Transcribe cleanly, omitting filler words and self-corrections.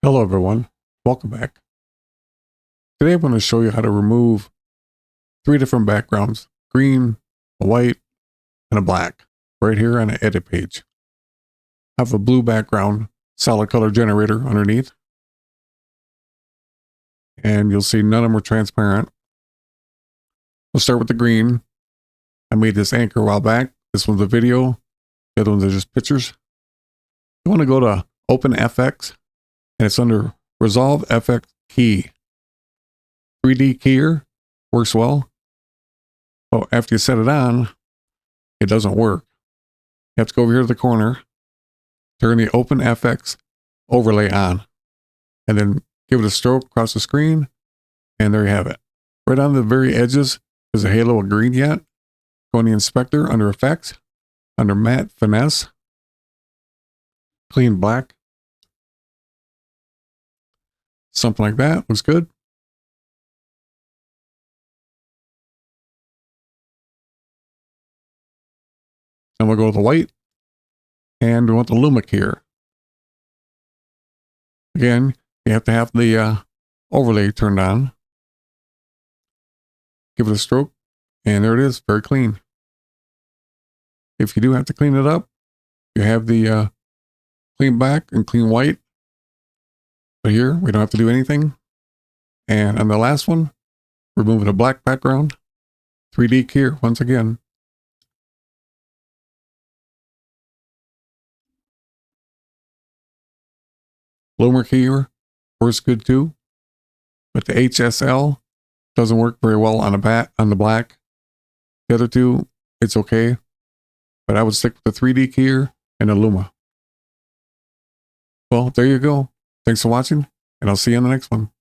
Hello everyone, welcome back. Today I'm going to show you how to remove three different backgrounds, green, a white, and a black, right here on the edit page. I have a blue background, solid color generator underneath, and you'll see none of them are transparent. We'll start with the green. I made this anchor a while back. This one's a video, the other ones are just pictures. You want to go to Open FX, and it's under Resolve FX Key. 3D keyer works well. But after you set it on, it doesn't work. You have to go over here to the corner, turn the Open FX overlay on, and then give it a stroke across the screen, and there you have it. Right on the very edges, there's a halo of green yet. Go in the inspector under Effects, under Matte Finesse, Clean Black. Something like that, looks good. Then we'll go to the white, and we want the Luma here. Again, you have to have the overlay turned on. Give it a stroke, and there it is, very clean. If you do have to clean it up, you have the clean black and clean white. But here, we don't have to do anything. And on the last one, remove the black background, 3D keyer once again. Luma keyer works good too, but the HSL doesn't work very well on the black. The other two, it's okay, but I would stick with the 3D keyer and the Luma. Well, there you go. Thanks for watching, and I'll see you on the next one.